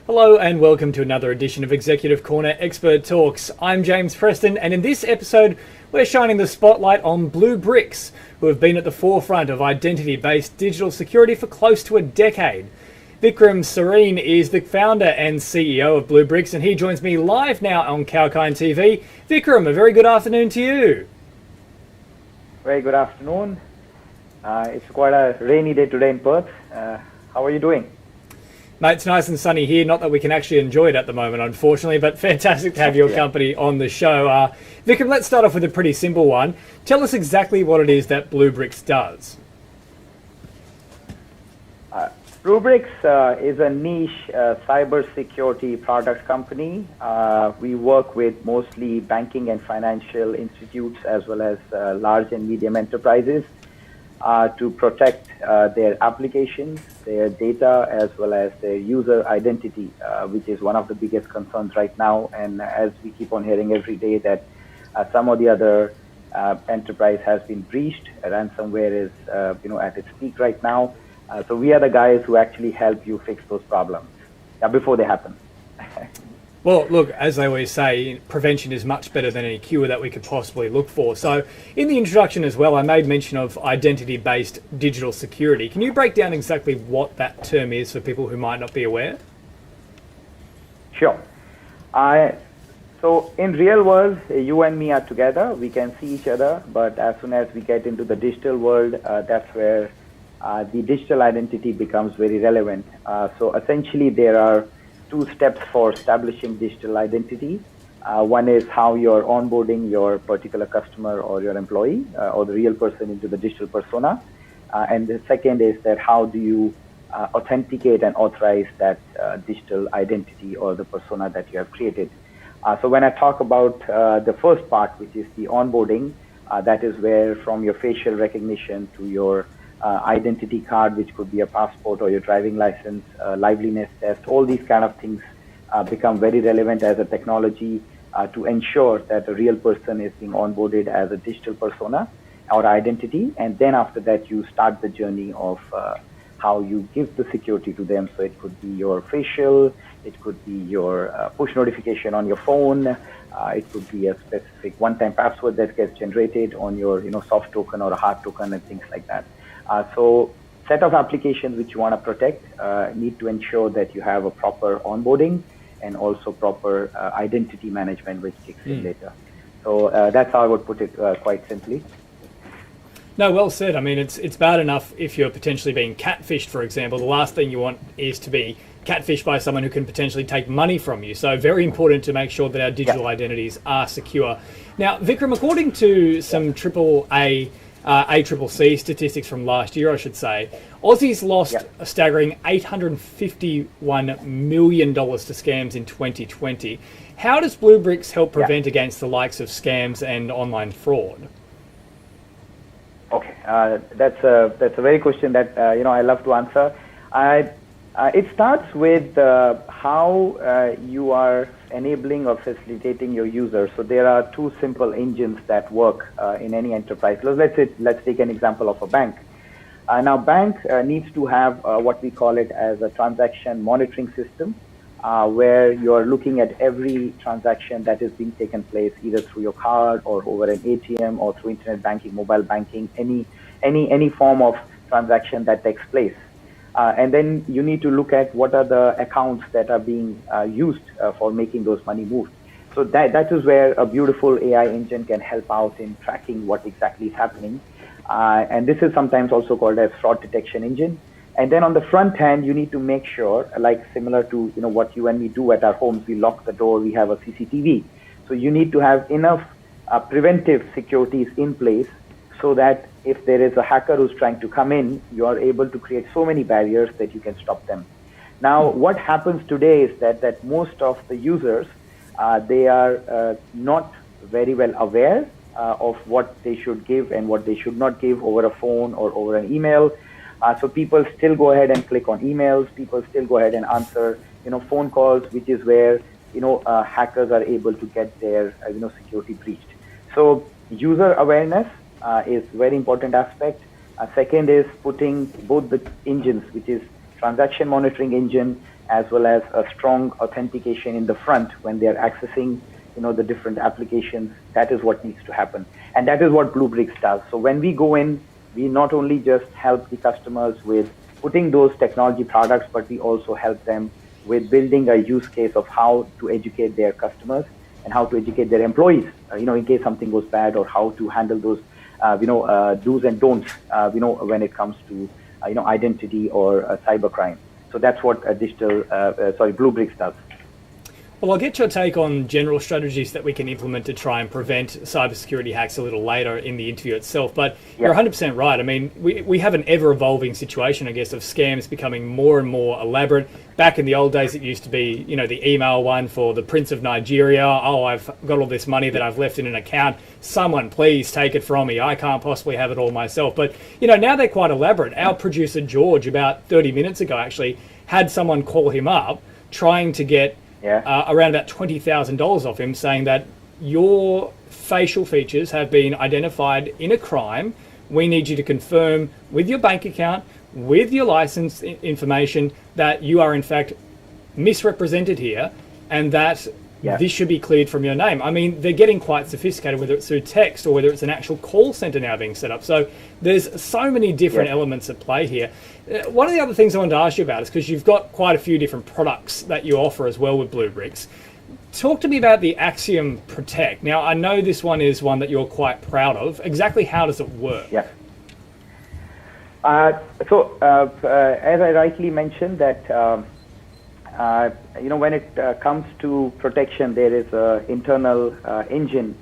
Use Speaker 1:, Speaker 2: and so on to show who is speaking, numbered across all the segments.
Speaker 1: Hello and welcome to another edition of Executive Corner Expert Talks. I'm James Preston, and in this episode we're shining the spotlight on Bluebricks, who have been at the forefront of identity-based digital security for close to a decade. Vikram Sareen is the founder and CEO of Bluebricks, and he joins me live now on Kalkine TV. Vikram, a very good afternoon to you.
Speaker 2: Very good afternoon. It's quite a rainy day today in Perth. How are you doing?
Speaker 1: Mate, it's nice and sunny here. Not that we can actually enjoy it at the moment, unfortunately, but fantastic to have your company on the show. Vikram, let's start off with a pretty simple one. Tell us exactly what it is that Bluebricks does.
Speaker 2: Bluebricks is a niche cybersecurity product company. We work with mostly banking and financial institutes as well as large and medium enterprises to protect their applications, their data, as well as their user identity, which is one of the biggest concerns right now. And as we keep on hearing every day that some or the other enterprise has been breached, ransomware is at its peak right now. So we are the guys who actually help you fix those problems before they happen.
Speaker 1: Well, look, as they always say, prevention is much better than any cure that we could possibly look for. So in the introduction as well, I made mention of identity-based digital security. Can you break down exactly what that term is for people who might not be aware?
Speaker 2: Sure. So in real world, you and me are together. We can see each other, but as soon as we get into the digital world, that's where the digital identity becomes very relevant. So essentially, there are two steps for establishing digital identity. One is how you're onboarding your particular customer or your employee or the real person into the digital persona. And the second is that how do you authenticate and authorize that digital identity or the persona that you have created. So when I talk about the first part, which is the onboarding, that is where from your facial recognition to your identity card, which could be a passport or your driving license, liveliness test, all these kind of things become very relevant as a technology to ensure that a real person is being onboarded as a digital persona or identity. And then after that, you start the journey of how you give the security to them. So it could be your facial, it could be your push notification on your phone, it could be a specific one-time password that gets generated on your soft token or a hard token and things like that. So set of applications which you want to protect need to ensure that you have a proper onboarding and also proper identity management, which kicks in later. So that's how I would put it quite simply.
Speaker 1: No, well said. I mean, it's bad enough if you're potentially being catfished, for example. The last thing you want is to be catfished by someone who can potentially take money from you. So very important to make sure that our digital identities are secure. Now, Vikram, according to some ACCC statistics from last year, I should say, Aussies lost a staggering $851 million to scams in 2020. How does Bluebricks help prevent against the likes of scams and online fraud?
Speaker 2: Okay, that's a very question that I love to answer. It starts with how you are enabling or facilitating your users. So there are two simple engines that work in any enterprise. Let's take an example of a bank. Now, bank needs to have what we call it as a transaction monitoring system, where you're looking at every transaction that is being taken place either through your card or over an ATM or through internet banking, mobile banking, any form of transaction that takes place. And then you need to look at what are the accounts that are being used for making those money moves. So that is where a beautiful AI engine can help out in tracking what exactly is happening. And this is sometimes also called as fraud detection engine. And then on the front end, you need to make sure, like similar to what you and me do at our homes, we lock the door, we have a CCTV. So you need to have enough preventive securities in place so that if there is a hacker who's trying to come in, you are able to create so many barriers that you can stop them. Now, what happens today is that most of the users, they are not very well aware of what they should give and what they should not give over a phone or over an email. So people still go ahead and click on emails. People still go ahead and answer, phone calls, which is where, hackers are able to get their, security breached. So user awareness is very important aspect. Second is putting both the engines, which is transaction monitoring engine, as well as a strong authentication in the front when they are accessing, the different applications. That is what needs to happen. And that is what Bluebricks does. So when we go in, we not only just help the customers with putting those technology products, but we also help them with building a use case of how to educate their customers and how to educate their employees, in case something goes bad, or how to handle those, do's and don'ts, when it comes to, identity or cybercrime. So that's what Bluebricks does.
Speaker 1: Well, I'll get your take on general strategies that we can implement to try and prevent cybersecurity hacks a little later in the interview itself. But you're 100% right. I mean, we have an ever-evolving situation, I guess, of scams becoming more and more elaborate. Back in the old days, it used to be, the email one for the Prince of Nigeria. Oh, I've got all this money that I've left in an account. Someone please take it from me. I can't possibly have it all myself. But, now they're quite elaborate. Our producer, George, about 30 minutes ago, actually, had someone call him up trying to get around about $20,000 off him, saying that your facial features have been identified in a crime. We need you to confirm with your bank account, with your license information, that you are in fact misrepresented here, and that this should be cleared from your name. I mean, they're getting quite sophisticated, whether it's through text or whether it's an actual call center now being set up. So there's so many different elements at play here. One of the other things I wanted to ask you about is, because you've got quite a few different products that you offer as well with Bluebricks. Talk to me about the Axiom Protect. Now, I know this one is one that you're quite proud of. Exactly how does it work?
Speaker 2: Yeah. As I rightly mentioned, that when it comes to protection, there is an internal engine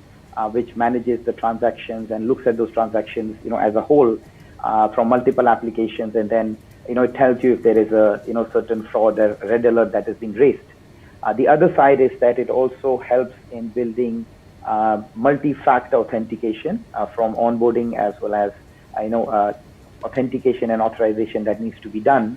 Speaker 2: which manages the transactions and looks at those transactions, as a whole, from multiple applications, and then it tells you if there is a certain fraud or red alert that is being raised. The other side is that it also helps in building multi-factor authentication from onboarding, as well as authentication and authorization that needs to be done.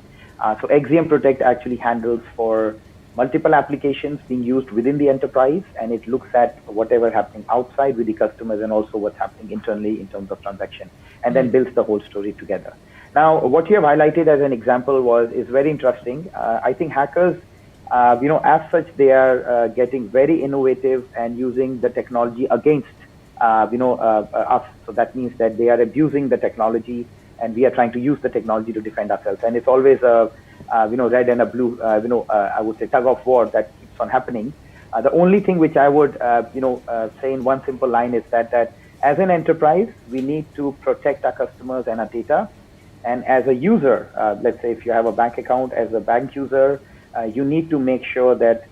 Speaker 2: So Axiom Protect actually handles for multiple applications being used within the enterprise, and it looks at whatever happening outside with the customers and also what's happening internally in terms of transaction, and then builds the whole story together. Now, what you have highlighted as an example is very interesting. I think hackers, as such, they are getting very innovative and using the technology against, us. So that means that they are abusing the technology, and we are trying to use the technology to defend ourselves. And it's always a, red and a blue, I would say tug of war that keeps on happening. The only thing which I would, say in one simple line is that as an enterprise, we need to protect our customers and our data. And as a user, let's say if you have a bank account, as a bank user, you need to make sure that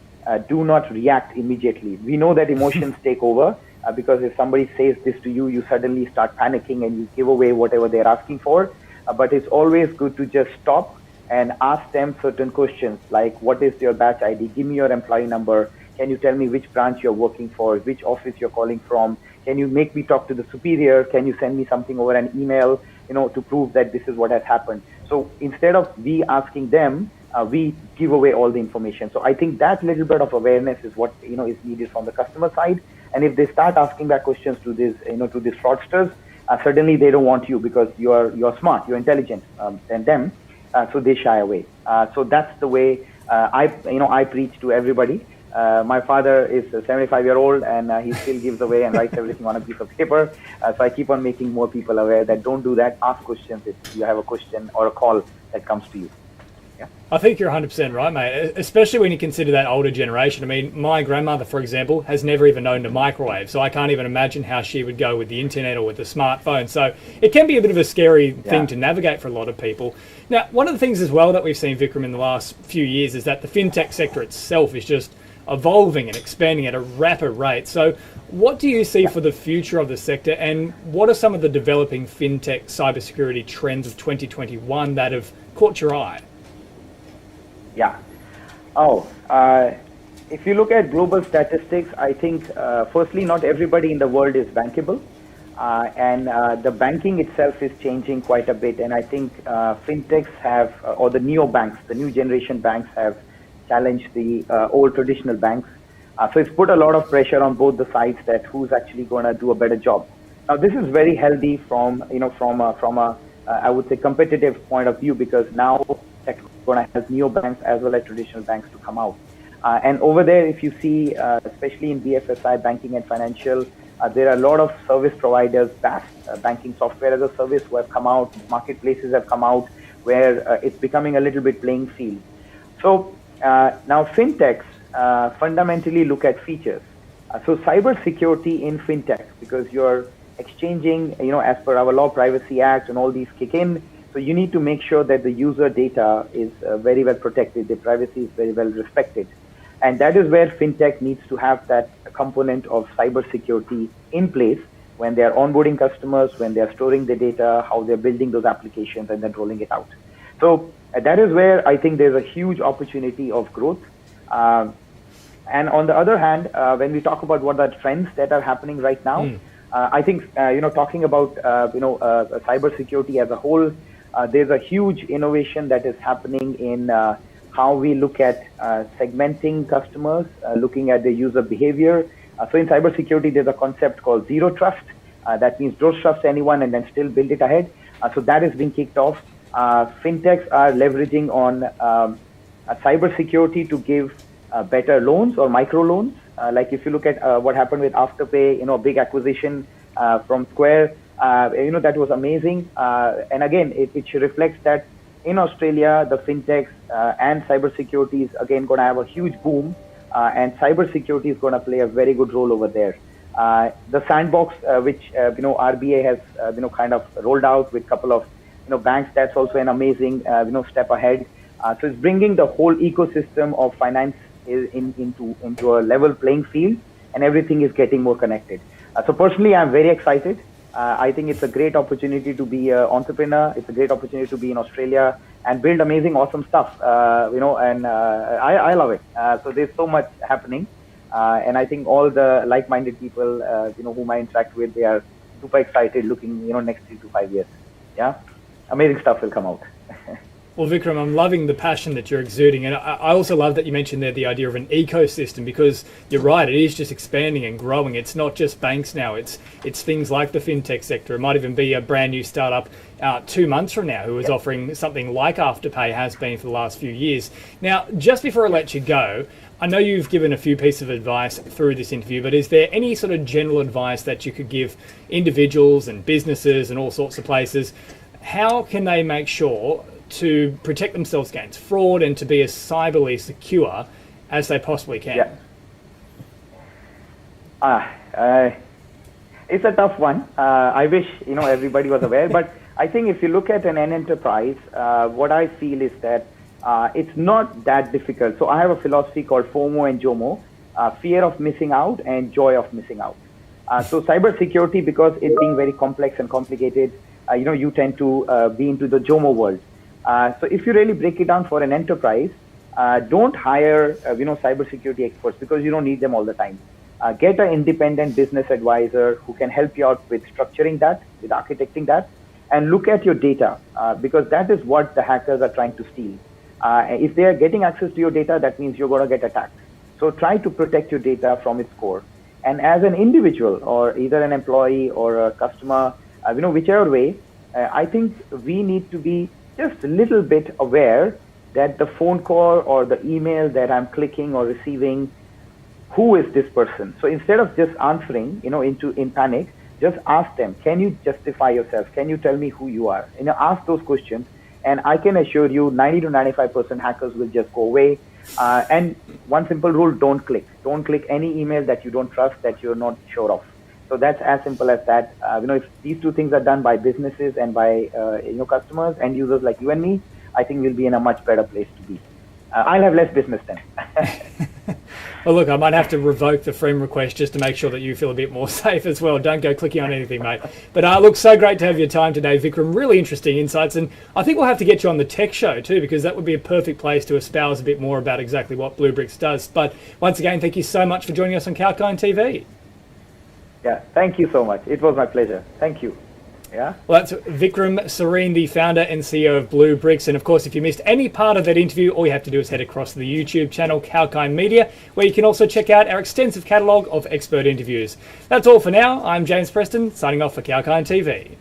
Speaker 2: do not react immediately. We know that emotions take over, because if somebody says this to you, you suddenly start panicking and you give away whatever they're asking for. But it's always good to just stop and ask them certain questions, like, what is your batch ID? Give me your employee number. Can you tell me which branch you're working for, which office you're calling from? Can you make me talk to the superior? Can you send me something over an email, to prove that this is what has happened? So instead of we asking them, we give away all the information. So I think that little bit of awareness is what, is needed from the customer side. And if they start asking back questions to these, to these fraudsters, suddenly they don't want you because you're smart, you're intelligent than them. So they shy away. So that's the way I preach to everybody. My father is a 75-year-old, and he still gives away and writes everything on a piece of paper. So I keep on making more people aware that don't do that. Ask questions if you have a question or a call that comes to you. Yeah.
Speaker 1: I think you're 100% right, mate, especially when you consider that older generation. I mean, my grandmother, for example, has never even owned a microwave, so I can't even imagine how she would go with the internet or with the smartphone. So it can be a bit of a scary thing to navigate for a lot of people. Now, one of the things as well that we've seen, Vikram, in the last few years is that the fintech sector itself is just evolving and expanding at a rapid rate. So what do you see for the future of the sector, and what are some of the developing fintech cybersecurity trends of 2021 that have caught your eye?
Speaker 2: Yeah. If you look at global statistics, I think, firstly, not everybody in the world is bankable. And the banking itself is changing quite a bit. And I think fintechs have, or the neobanks, the new generation banks have challenged the old traditional banks. So it's put a lot of pressure on both the sides that who's actually going to do a better job. Now, this is very healthy from a I would say, competitive point of view, because now going to help neobanks as well as traditional banks to come out. And over there, if you see, especially in BFSI, banking and financial, there are a lot of service providers, banking software as a service, who have come out, marketplaces have come out, where it's becoming a little bit playing field. So now fintechs fundamentally look at features. So cybersecurity in fintech, because you're exchanging, as per our Law Privacy Act and all these kick in, so you need to make sure that the user data is very well protected, the privacy is very well respected. And that is where fintech needs to have that component of cybersecurity in place when they are onboarding customers, when they are storing the data, how they're building those applications and then rolling it out. So that is where I think there's a huge opportunity of growth. And on the other hand, when we talk about what are the trends that are happening right now, I think, talking about, cybersecurity as a whole, there's a huge innovation that is happening in how we look at segmenting customers, looking at the user behavior. So in cybersecurity, there's a concept called zero trust. That means don't trust anyone and then still build it ahead. So that is being kicked off. Fintechs are leveraging on cybersecurity to give better loans or micro loans. Like if you look at what happened with Afterpay, a big acquisition from Square, that was amazing. And again, it reflects that in Australia, the fintechs and cybersecurity is again going to have a huge boom, and cybersecurity is going to play a very good role over there. The sandbox, which RBA has kind of rolled out with a couple of banks, that's also an amazing step ahead. So it's bringing the whole ecosystem of finance into a level playing field, and everything is getting more connected. So personally, I'm very excited. I think it's a great opportunity to be an entrepreneur. It's a great opportunity to be in Australia and build amazing, awesome stuff. And I love it. So there's so much happening, and I think all the like-minded people, whom I interact with, they are super excited, looking, next 3 to 5 years. Yeah, amazing stuff will come out.
Speaker 1: Well, Vikram, I'm loving the passion that you're exuding, and I also love that you mentioned there the idea of an ecosystem, because you're right, it is just expanding and growing. It's not just banks now, it's things like the fintech sector. It might even be a brand new startup 2 months from now who is offering something like Afterpay has been for the last few years. Now, just before I let you go, I know you've given a few pieces of advice through this interview, but is there any sort of general advice that you could give individuals and businesses and all sorts of places? How can they make sure to protect themselves against fraud and to be as cyberly secure as they possibly can?
Speaker 2: It's a tough one. I wish everybody was aware, but I think if you look at an enterprise, what I feel is that it's not that difficult. So I have a philosophy called FOMO and JOMO, fear of missing out and joy of missing out. So cybersecurity, because it being very complex and complicated, you tend to be into the JOMO world. So if you really break it down for an enterprise, don't hire, cybersecurity experts, because you don't need them all the time. Get an independent business advisor who can help you out with structuring that, with architecting that, and look at your data, because that is what the hackers are trying to steal. If they are getting access to your data, that means you're going to get attacked. So try to protect your data from its core. And as an individual, or either an employee or a customer, whichever way, I think we need to be just a little bit aware that the phone call or the email that I'm clicking or receiving, who is this person? So instead of just answering, in panic, just ask them, can you justify yourself? Can you tell me who you are? Ask those questions, and I can assure you 90 to 95% hackers will just go away. And one simple rule, don't click. Don't click any email that you don't trust, that you're not sure of. So that's as simple as that. If these two things are done by businesses and by customers and users like you and me, I think we'll be in a much better place to be. I'll have less business then.
Speaker 1: Well, look, I might have to revoke the friend request just to make sure that you feel a bit more safe as well. Don't go clicking on anything, mate. But look, so great to have your time today, Vikram. Really interesting insights, and I think we'll have to get you on the tech show too, because that would be a perfect place to espouse a bit more about exactly what Bluebricks does. But once again, thank you so much for joining us on Kalkine TV.
Speaker 2: Yeah, thank you so much. It was my pleasure. Thank you. Yeah.
Speaker 1: Well, that's Vikram Sareen, the founder and CEO of Bluebricks. And of course, if you missed any part of that interview, all you have to do is head across to the YouTube channel Kalkine Media, where you can also check out our extensive catalogue of expert interviews. That's all for now. I'm James Preston, signing off for Kalkine TV.